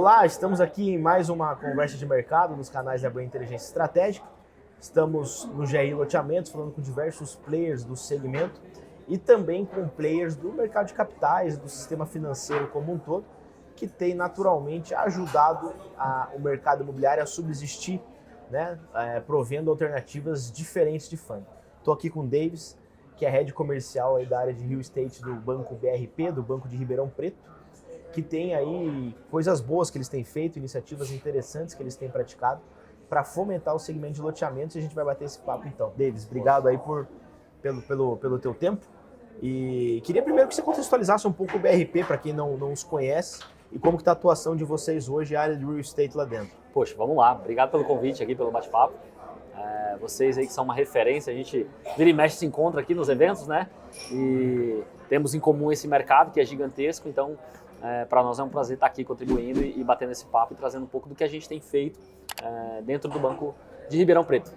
Olá, estamos aqui em mais uma conversa de mercado nos canais da Boa Inteligência Estratégica. Estamos no GRI Loteamentos falando com diversos players do segmento e também com players do mercado de capitais, do sistema financeiro como um todo, que tem naturalmente ajudado o mercado imobiliário a subsistir, né, provendo alternativas diferentes de fundo. Estou aqui com o Davis, que é head comercial aí da área de real estate do Banco BRP, do Banco de Ribeirão Preto, que tem aí coisas boas que eles têm feito, iniciativas interessantes que eles têm praticado para fomentar o segmento de loteamentos, e a gente vai bater esse papo então. Davis, obrigado aí pelo teu tempo. E queria primeiro que você contextualizasse um pouco o BRP para quem não os conhece e como que está a atuação de vocês hoje, a área de real estate lá dentro. Poxa, vamos lá. Obrigado pelo convite aqui, pelo bate-papo. Vocês aí que são uma referência, a gente vira e mexe se encontra aqui nos eventos, né? E temos em comum esse mercado que é gigantesco, então para nós é um prazer estar aqui contribuindo e batendo esse papo e trazendo um pouco do que a gente tem feito dentro do Banco de Ribeirão Preto.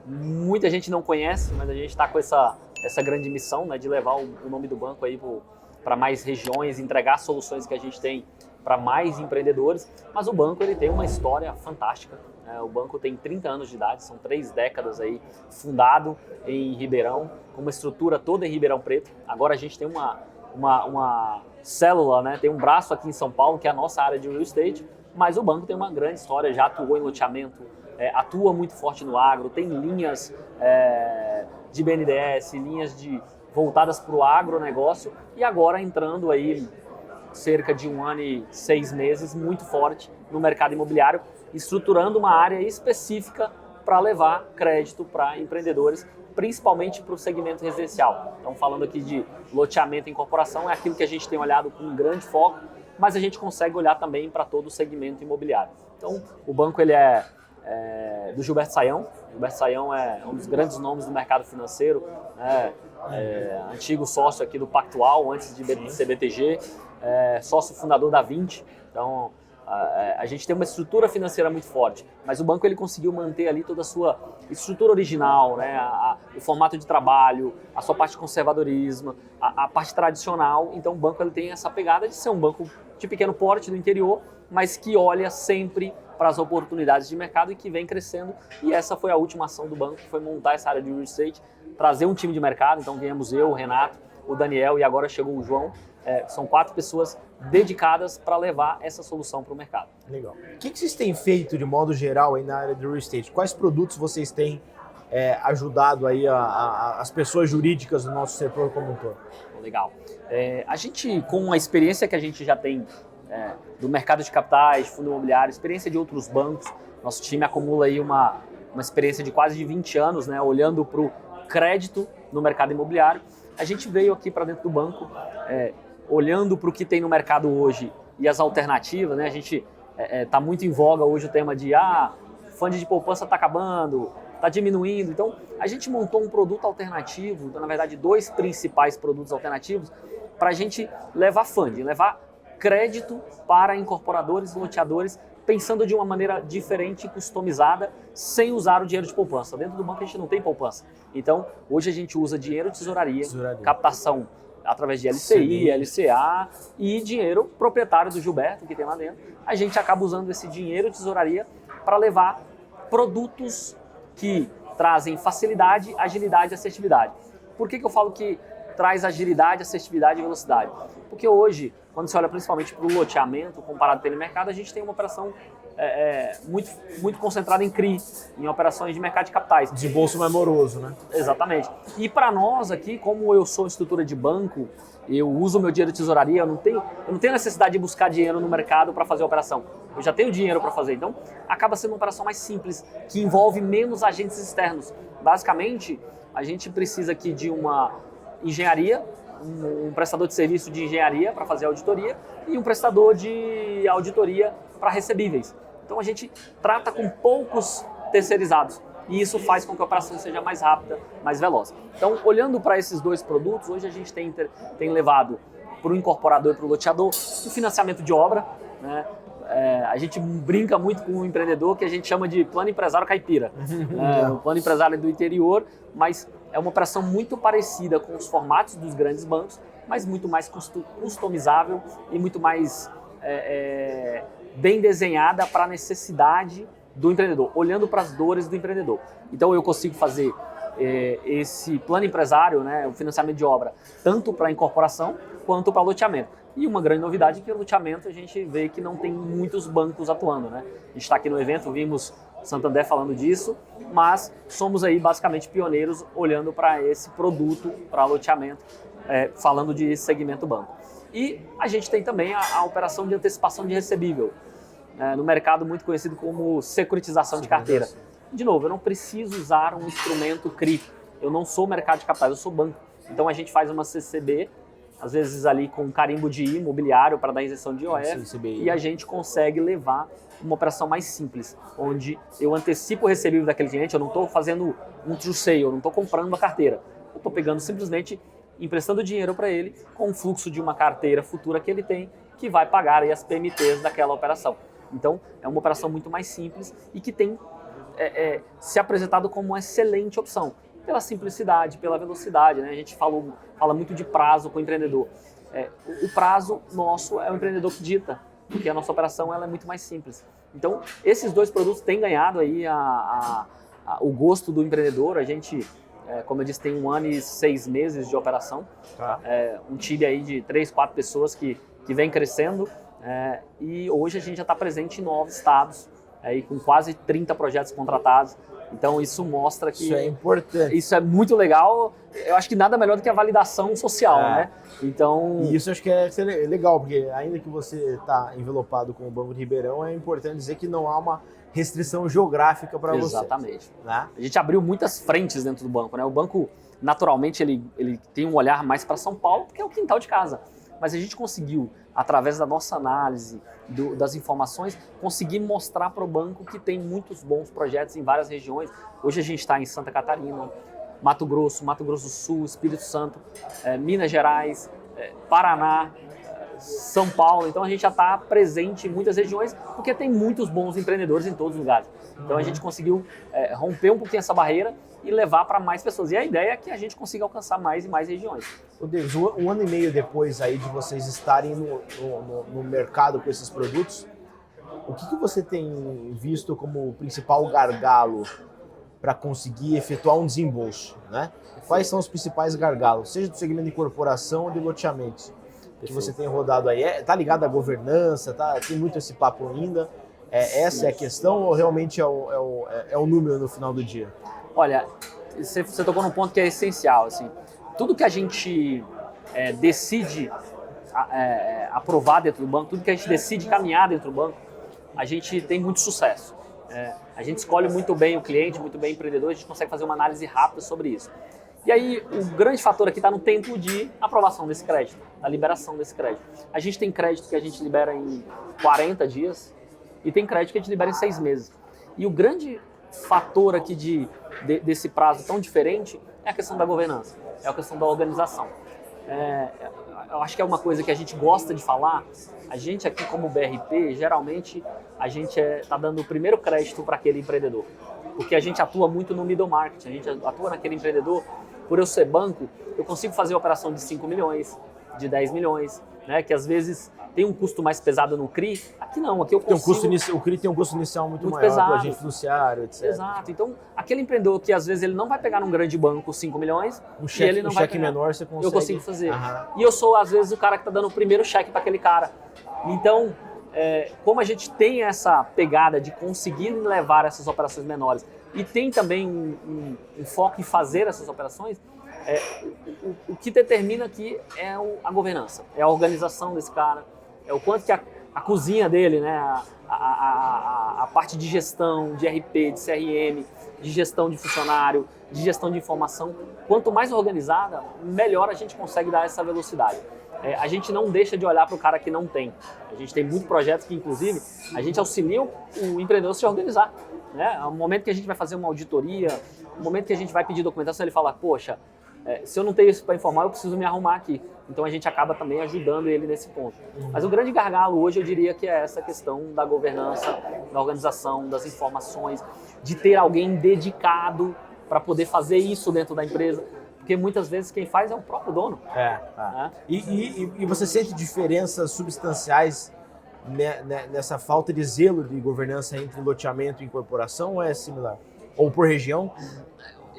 Muita gente não conhece, mas a gente está com essa grande missão, né, de levar o nome do banco aí para mais regiões, entregar soluções que a gente tem para mais empreendedores. Mas o banco ele tem uma história fantástica. O banco tem 30 anos de idade, são 3 décadas aí, fundado em Ribeirão, com uma estrutura toda em Ribeirão Preto. Agora a gente tem uma célula, né? Tem um braço aqui em São Paulo, que é a nossa área de real estate, mas o banco tem uma grande história, já atuou em loteamento, atua muito forte no agro, tem linhas de BNDES, linhas voltadas para o agronegócio, e agora entrando aí cerca de 1 ano e 6 meses, muito forte no mercado imobiliário, estruturando uma área específica para levar crédito para empreendedores, principalmente para o segmento residencial. Então, falando aqui de loteamento e incorporação, é aquilo que a gente tem olhado com um grande foco, mas a gente consegue olhar também para todo o segmento imobiliário. Então, o banco ele é do Gilberto Sayão. Gilberto Sayão é um dos grandes nomes do mercado financeiro, né? Antigo sócio aqui do Pactual, antes de ser BTG, sócio fundador da 20. Então, a gente tem uma estrutura financeira muito forte, mas o banco ele conseguiu manter ali toda a sua estrutura original, né? O formato de trabalho, a sua parte de conservadorismo, a parte tradicional. Então o banco ele tem essa pegada de ser um banco de pequeno porte do interior, mas que olha sempre para as oportunidades de mercado e que vem crescendo. E essa foi a última ação do banco, que foi montar essa área de real estate, trazer um time de mercado. Então viemos eu, o Renato, o Daniel e agora chegou o João. São 4 pessoas dedicadas para levar essa solução para o mercado. Legal. O que vocês têm feito de modo geral aí na área de real estate? Quais produtos vocês têm ajudado aí as pessoas jurídicas do nosso setor como um todo? Legal. A gente, com a experiência que a gente já tem do mercado de capitais, fundo imobiliário, experiência de outros bancos, nosso time acumula aí uma experiência de quase 20 anos, né, olhando para o crédito no mercado imobiliário. A gente veio aqui para dentro do banco, olhando para o que tem no mercado hoje e as alternativas, né? A gente está muito em voga hoje o tema de fundo de poupança está acabando, está diminuindo. Então, a gente montou um produto alternativo, então, na verdade, 2 principais produtos alternativos para a gente levar funding, levar crédito para incorporadores e loteadores, pensando de uma maneira diferente e customizada, sem usar o dinheiro de poupança. Dentro do banco a gente não tem poupança. Então, hoje a gente usa dinheiro de tesouraria. Captação através de LCI, LCA e dinheiro proprietário do Gilberto, que tem lá dentro. A gente acaba usando esse dinheiro de tesouraria para levar produtos que trazem facilidade, agilidade e assertividade. Por que eu falo que traz agilidade, assertividade e velocidade? Porque hoje, quando você olha principalmente para o loteamento, comparado com o mercado, a gente tem uma operação muito concentrada em CRI, em operações de mercado de capitais. Desembolso mais moroso, né? Exatamente. E para nós aqui, como eu sou estrutura de banco, eu uso meu dinheiro de tesouraria, eu não tenho necessidade de buscar dinheiro no mercado para fazer a operação. Eu já tenho dinheiro para fazer. Então, acaba sendo uma operação mais simples, que envolve menos agentes externos. Basicamente, a gente precisa aqui de uma engenharia, um prestador de serviço de engenharia para fazer auditoria e um prestador de auditoria para recebíveis. Então a gente trata com poucos terceirizados e isso faz com que a operação seja mais rápida, mais veloz. Então, olhando para esses 2 produtos, hoje a gente tem levado para o incorporador e para o loteador o financiamento de obra, né? A gente brinca muito com o empreendedor que a gente chama de plano empresário caipira. O plano empresário do interior, mas é uma operação muito parecida com os formatos dos grandes bancos, mas muito mais customizável e muito mais bem desenhada para a necessidade do empreendedor, olhando para as dores do empreendedor. Então eu consigo fazer esse plano empresário, né, o financiamento de obra, tanto para incorporação quanto para loteamento. E uma grande novidade é que o loteamento a gente vê que não tem muitos bancos atuando, né? A gente está aqui no evento, vimos Santander falando disso, mas somos aí basicamente pioneiros olhando para esse produto, para loteamento, falando de segmento banco. E a gente tem também a operação de antecipação de recebível, no mercado muito conhecido como securitização de carteira. De novo, eu não preciso usar um instrumento CRI, eu não sou mercado de capitais, eu sou banco. Então a gente faz uma CCB, às vezes ali com carimbo de imobiliário para dar isenção de IOF, e a gente consegue levar uma operação mais simples, onde eu antecipo o recebível daquele cliente, eu não estou fazendo um true sale, eu não estou comprando a carteira, eu estou pegando simplesmente, emprestando dinheiro para ele com o fluxo de uma carteira futura que ele tem, que vai pagar aí as PMTs daquela operação. Então, é uma operação muito mais simples e que tem se apresentado como uma excelente opção, pela simplicidade, pela velocidade, né? A gente fala muito de prazo com o empreendedor. O prazo nosso é o empreendedor que dita, porque a nossa operação ela é muito mais simples. Então, esses dois produtos têm ganhado aí o gosto do empreendedor. A gente, como eu disse, tem 1 ano e 6 meses de operação. Tá. Um time aí de 3, 4 pessoas que vem crescendo. E hoje a gente já está presente em 9 estados, aí com quase 30 projetos contratados. Então isso mostra que... Isso é importante. Isso é muito legal. Eu acho que nada melhor do que a validação social, né? Então... E isso acho que é legal, porque ainda que você está envelopado com o Banco de Ribeirão, é importante dizer que não há uma restrição geográfica para você. Exatamente. Né? A gente abriu muitas frentes dentro do banco, né? O banco, naturalmente, ele tem um olhar mais para São Paulo, porque é o quintal de casa. Mas a gente conseguiu, através da nossa análise, das informações, conseguir mostrar para o banco que tem muitos bons projetos em várias regiões. Hoje a gente está em Santa Catarina, Mato Grosso do Sul, Espírito Santo, Minas Gerais, Paraná, São Paulo. Então a gente já está presente em muitas regiões, porque tem muitos bons empreendedores em todos os lugares. Então a gente conseguiu romper um pouquinho essa barreira e levar para mais pessoas. E a ideia é que a gente consiga alcançar mais e mais regiões. Ô Davis, 1 ano e meio depois aí de vocês estarem no mercado com esses produtos, o que você tem visto como o principal gargalo para conseguir efetuar um desembolso, né? Quais são os principais gargalos, seja do segmento de incorporação ou de loteamentos, que você tem rodado aí? Tá ligado à governança, tem muito esse papo ainda? Essa é a questão ou realmente é o número no final do dia? Olha, você tocou num ponto que é essencial, assim. Tudo que a gente decide aprovar dentro do banco, tudo que a gente decide caminhar dentro do banco, a gente tem muito sucesso. A gente escolhe muito bem o cliente, muito bem o empreendedor, a gente consegue fazer uma análise rápida sobre isso. E aí, o grande fator aqui está no tempo de aprovação desse crédito, da liberação desse crédito. A gente tem crédito que a gente libera em 40 dias e tem crédito que a gente libera em 6 meses. E o grande fator aqui desse prazo tão diferente é a questão da governança, é a questão da organização. Eu acho que é uma coisa que a gente gosta de falar. A gente aqui como BRP, geralmente a gente está dando o primeiro crédito para aquele empreendedor, porque a gente atua muito no middle market, a gente atua naquele empreendedor. Por eu ser banco, eu consigo fazer operação de 5 milhões, de 10 milhões, né, que às vezes tem um custo mais pesado no CRI. Aqui não, aqui eu consigo... O CRI tem um custo inicial muito maior, pesado. O agente fiduciário, etc. Exato. Então, aquele empreendedor que às vezes ele não vai pegar num grande banco 5 milhões, e ele não vai pegar. Menor você consegue... Eu consigo fazer. E eu sou, às vezes, o cara que está dando o primeiro cheque para aquele cara. Então, como a gente tem essa pegada de conseguir levar essas operações menores e tem também um foco em fazer essas operações, o que determina aqui é a governança, é a organização desse cara, é o quanto que a cozinha dele, né, a parte de gestão, de RP, de CRM, de gestão de funcionário, de gestão de informação, quanto mais organizada, melhor a gente consegue dar essa velocidade. A gente não deixa de olhar para o cara que não tem. A gente tem muitos projetos que, inclusive, a gente auxilia o empreendedor a se organizar. Né? No momento que a gente vai fazer uma auditoria, no momento que a gente vai pedir documentação, ele fala, poxa, se eu não tenho isso para informar, eu preciso me arrumar aqui. Então a gente acaba também ajudando ele nesse ponto. Mas o grande gargalo hoje eu diria que é essa questão da governança, da organização, das informações, de ter alguém dedicado para poder fazer isso dentro da empresa. Porque muitas vezes quem faz é o próprio dono. E você sente diferenças substanciais nessa falta de zelo de governança entre loteamento e incorporação ou é similar? Ou por região?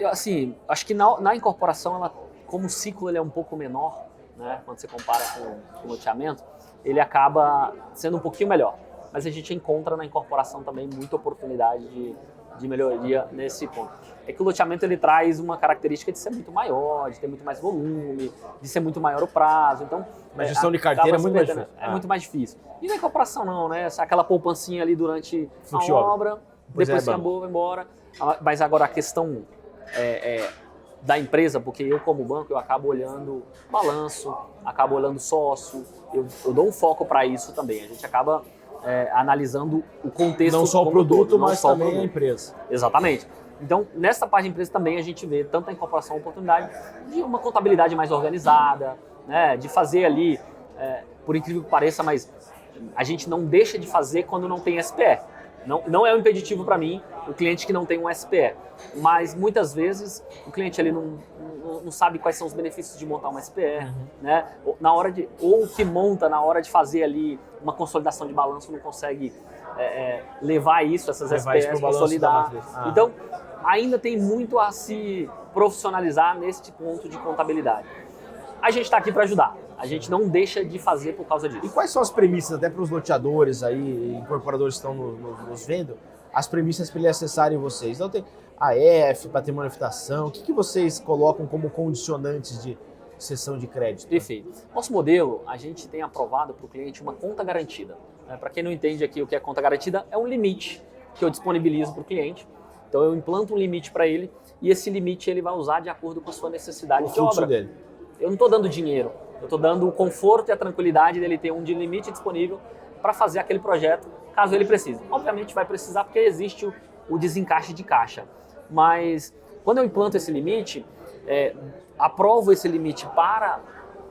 Assim, acho que na incorporação, como o ciclo ele é um pouco menor, né, quando você compara com o loteamento, ele acaba sendo um pouquinho melhor. Mas a gente encontra na incorporação também muita oportunidade de melhoria nesse ponto. É que o loteamento ele traz uma característica de ser muito maior, de ter muito mais volume, de ser muito maior o prazo. Então, a gestão de carteira é muito mais difícil. É muito mais difícil. E na incorporação não, né? Aquela poupancinha ali durante a obra, depois que acabou, vai embora. Mas agora a questão da empresa, porque eu como banco, eu acabo olhando balanço, acabo olhando sócio, eu dou um foco para isso também. A gente acaba analisando o contexto. Não só o produto, mas também a empresa. Exatamente. Então, nessa parte da empresa também a gente vê tanto a incorporação, a oportunidade de uma contabilidade mais organizada, né, de fazer ali, por incrível que pareça, mas a gente não deixa de fazer quando não tem SPE. Não é um impeditivo para mim o cliente que não tem um SPE, mas muitas vezes o cliente ali não sabe quais são os benefícios de montar uma SPE, né? Ou que monta na hora de fazer ali uma consolidação de balanço não consegue levar essas SPEs, consolidar. Então, ainda tem muito a se profissionalizar nesse ponto de contabilidade. A gente está aqui para ajudar. A gente não deixa de fazer por causa disso. E quais são as premissas, até para os loteadores aí, incorporadores que estão nos vendo, as premissas para eles acessarem vocês? Então tem AF, patrimônio e habitação, o que vocês colocam como condicionantes de cessão de crédito? Perfeito. Nosso modelo, a gente tem aprovado para o cliente uma conta garantida. Para quem não entende aqui o que é conta garantida, é um limite que eu disponibilizo para o cliente. Então eu implanto um limite para ele e esse limite ele vai usar de acordo com a sua necessidade de obra. Dele. Eu não estou dando dinheiro, eu estou dando o conforto e a tranquilidade dele ter um limite disponível para fazer aquele projeto, caso ele precise. Obviamente vai precisar porque existe o desencaixe de caixa, mas quando eu implanto esse limite, aprovo esse limite para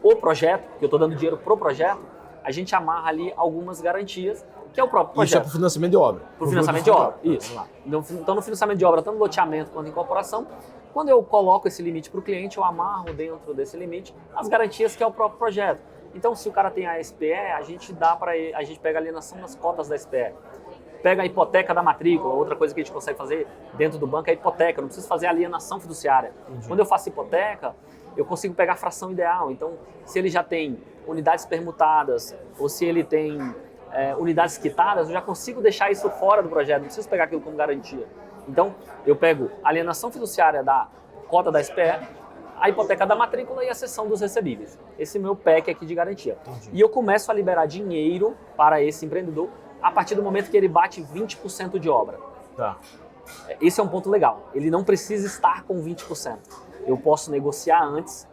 o projeto, que eu estou dando dinheiro para o projeto, a gente amarra ali algumas garantias, que é o próprio projeto. Isso é para o financiamento de obra. Para o financiamento de obra, isso. Então no financiamento de obra, tanto no loteamento quanto em incorporação, quando eu coloco esse limite para o cliente, eu amarro dentro desse limite as garantias que é o próprio projeto. Então, se o cara tem a SPE, a gente dá para ele, a gente pega a alienação das cotas da SPE, pega a hipoteca da matrícula, outra coisa que a gente consegue fazer dentro do banco é a hipoteca, não preciso fazer alienação fiduciária. Entendi. Quando eu faço hipoteca, eu consigo pegar a fração ideal. Então, se ele já tem unidades permutadas ou se ele tem unidades quitadas, eu já consigo deixar isso fora do projeto, não preciso pegar aquilo como garantia. Então, eu pego a alienação fiduciária da cota da SPE, a hipoteca da matrícula e a cessão dos recebíveis. Esse é o meu pack aqui de garantia. Entendi. E eu começo a liberar dinheiro para esse empreendedor a partir do momento que ele bate 20% de obra. Tá. Esse é um ponto legal. Ele não precisa estar com 20%. Eu posso negociar antes,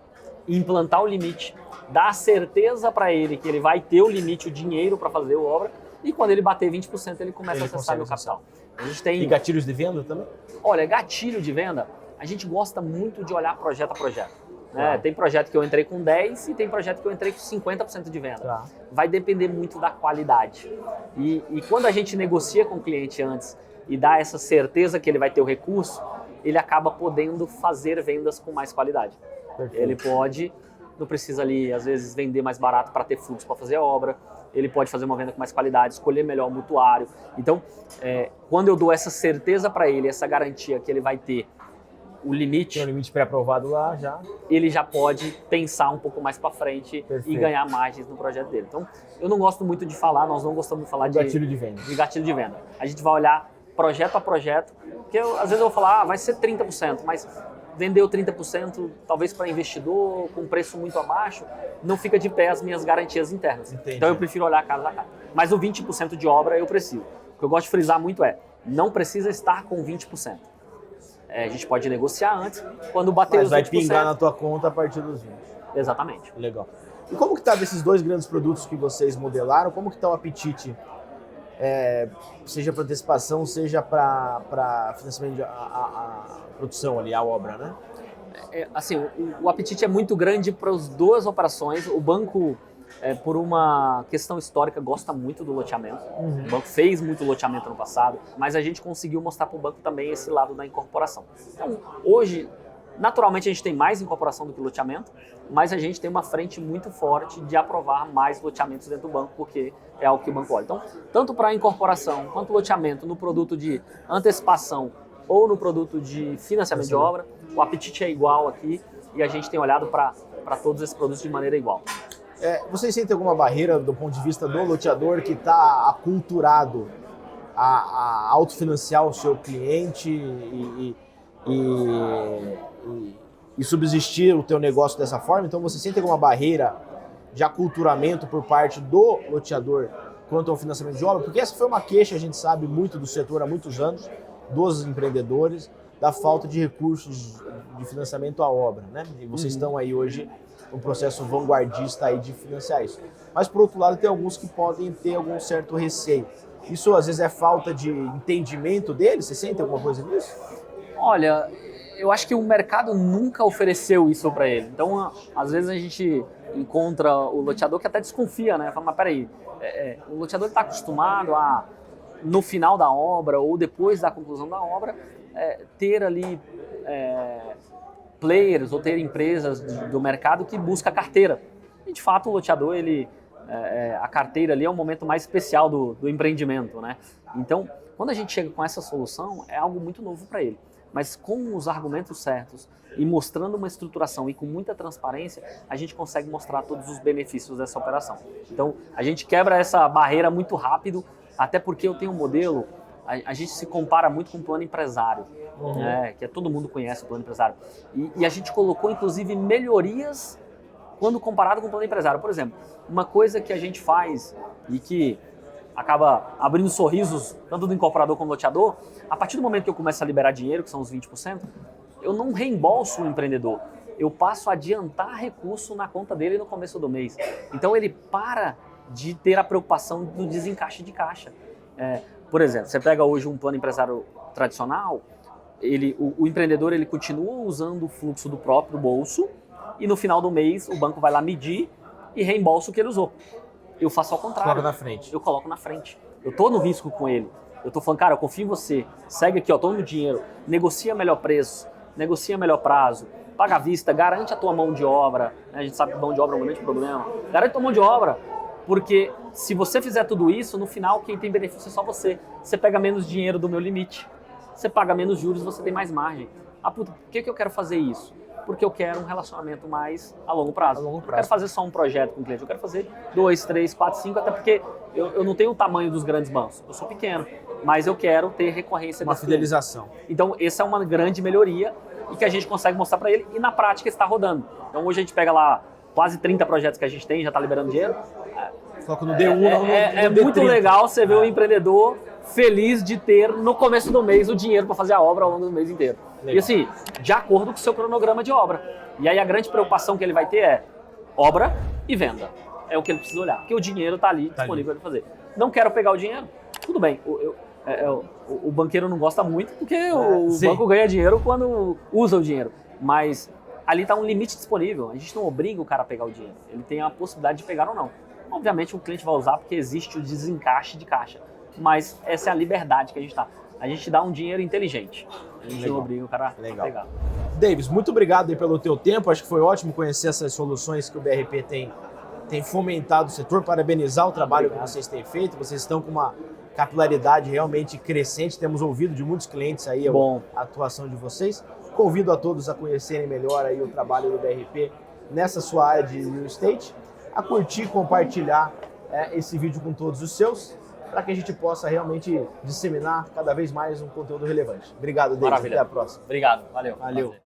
implantar o limite, dar certeza para ele que ele vai ter o limite, o dinheiro para fazer a obra, e quando ele bater 20%, ele começa a acessar meu capital. A gente tem... E gatilhos de venda também? Olha, gatilho de venda, a gente gosta muito de olhar projeto a projeto. Né? Tem projeto que eu entrei com 10% e tem projeto que eu entrei com 50% de venda. Tá. Vai depender muito da qualidade. E quando a gente negocia com o cliente antes e dá essa certeza que ele vai ter o recurso, ele acaba podendo fazer vendas com mais qualidade. Perfeito. Ele pode, não precisa ali, às vezes, vender mais barato para ter fluxo para fazer a obra. Ele pode fazer uma venda com mais qualidade, escolher melhor o mutuário. Então, quando eu dou essa certeza para ele, essa garantia que ele vai ter o limite... Tem um limite pré-aprovado lá já. Ele já pode pensar um pouco mais para frente. Perfeito. E ganhar margens no projeto dele. Então, eu não gosto muito de falar, nós não gostamos de falar de gatilho de venda. A gente vai olhar projeto a projeto, porque às vezes eu vou falar, vai ser 30%, mas vendeu 30%, talvez para investidor, com preço muito abaixo, não fica de pé as minhas garantias internas. Entendi. Então eu prefiro olhar casa a casa. Mas o 20% de obra eu preciso. O que eu gosto de frisar muito não precisa estar com 20%. A gente pode negociar antes, quando bater os 20%... Mas vai pingar na tua conta a partir dos 20%. Exatamente. Legal. E como que está desses dois grandes produtos que vocês modelaram, como que está o apetite, seja para antecipação, seja para financiamento, a produção ali, a obra, né? Assim, o apetite é muito grande para as duas operações. O banco, por uma questão histórica, gosta muito do loteamento. Uhum. O banco fez muito loteamento no passado, mas a gente conseguiu mostrar para o banco também esse lado da incorporação. Então, hoje, Naturalmente a gente tem mais incorporação do que loteamento, mas a gente tem uma frente muito forte de aprovar mais loteamentos dentro do banco, porque é algo que o banco olha. Então, tanto para incorporação quanto loteamento no produto de antecipação ou no produto de financiamento de obra, o apetite é igual aqui e a gente tem olhado para todos esses produtos de maneira igual. Vocês sentem alguma barreira do ponto de vista do loteador que está aculturado a autofinanciar o seu cliente e subsistir o teu negócio dessa forma? Então você sente alguma barreira de aculturamento por parte do loteador quanto ao financiamento de obra? Porque essa foi uma queixa, a gente sabe, muito do setor há muitos anos, dos empreendedores, da falta de recursos de financiamento à obra, né? E vocês estão aí hoje um processo vanguardista aí de financiar isso. Mas, por outro lado, tem alguns que podem ter algum certo receio. Isso, às vezes, é falta de entendimento deles? Você sente alguma coisa nisso? Olha, eu acho que o mercado nunca ofereceu isso para ele. Então, às vezes a gente encontra o loteador que até desconfia, né? Fala, mas peraí, o loteador está acostumado a, no final da obra ou depois da conclusão da obra, ter ali players ou ter empresas do mercado que busca a carteira. E, de fato, o loteador, a carteira ali é um momento mais especial do empreendimento, né? Então, quando a gente chega com essa solução, é algo muito novo para ele. Mas com os argumentos certos e mostrando uma estruturação e com muita transparência, a gente consegue mostrar todos os benefícios dessa operação. Então, a gente quebra essa barreira muito rápido, até porque eu tenho um modelo, a gente se compara muito com o plano empresário, que todo mundo conhece o plano empresário. E a gente colocou, inclusive, melhorias quando comparado com o plano empresário. Por exemplo, uma coisa que a gente faz e que acaba abrindo sorrisos tanto do incorporador como do loteador, a partir do momento que eu começo a liberar dinheiro, que são os 20%, eu não reembolso o empreendedor, eu passo a adiantar recurso na conta dele no começo do mês. Então ele para de ter a preocupação do desencaixe de caixa. Por exemplo, você pega hoje um plano empresário tradicional, o empreendedor ele continua usando o fluxo do próprio bolso e no final do mês o banco vai lá medir e reembolsa o que ele usou. Eu faço ao contrário. Coloca na frente. Eu coloco na frente. Eu tô no risco com ele. Eu tô falando, cara, eu confio em você. Segue aqui, ó, toma o dinheiro. Negocia melhor preço, negocia melhor prazo, paga à vista, garante a tua mão de obra. Né? A gente sabe que mão de obra é um grande problema. Garante a tua mão de obra, porque se você fizer tudo isso, no final quem tem benefício é só você. Você pega menos dinheiro do meu limite. Você paga menos juros, você tem mais margem. Ah, puta, por que eu quero fazer isso? Porque eu quero um relacionamento mais a longo prazo. Eu não quero fazer só um projeto com o cliente, eu quero fazer 2, 3, 4, 5, até porque eu não tenho o tamanho dos grandes bancos. Eu sou pequeno, mas eu quero ter recorrência. Uma fidelização. Cliente. Então, essa é uma grande melhoria e que a gente consegue mostrar para ele e na prática está rodando. Então, hoje a gente pega lá quase 30 projetos que a gente tem, já está liberando dinheiro. Coloca no D1, é muito legal você ver o empreendedor feliz de ter no começo do mês o dinheiro para fazer a obra ao longo do mês inteiro. Legal. E assim, de acordo com o seu cronograma de obra. E aí a grande preocupação que ele vai ter é obra e venda. É o que ele precisa olhar, porque o dinheiro está ali disponível para ele fazer. Não quero pegar o dinheiro? Tudo bem. O banqueiro não gosta muito porque o banco ganha dinheiro quando usa o dinheiro. Mas ali está um limite disponível. A gente não obriga o cara a pegar o dinheiro. Ele tem a possibilidade de pegar ou não. Obviamente o cliente vai usar porque existe o desencaixe de caixa. Mas essa é a liberdade que a gente dá. A gente dá um dinheiro inteligente. A gente não obriga o cara a pegar. Davis, muito obrigado aí pelo teu tempo. Acho que foi ótimo conhecer essas soluções que o BRP tem fomentado o setor. Parabenizar o trabalho que vocês têm feito. Vocês estão com uma capilaridade realmente crescente. Temos ouvido de muitos clientes aí a atuação de vocês. Convido a todos a conhecerem melhor aí o trabalho do BRP nessa sua área de real estate, a curtir e compartilhar esse vídeo com todos os seus, para que a gente possa realmente disseminar cada vez mais um conteúdo relevante. Obrigado, David. Até a próxima. Obrigado. Valeu. Valeu.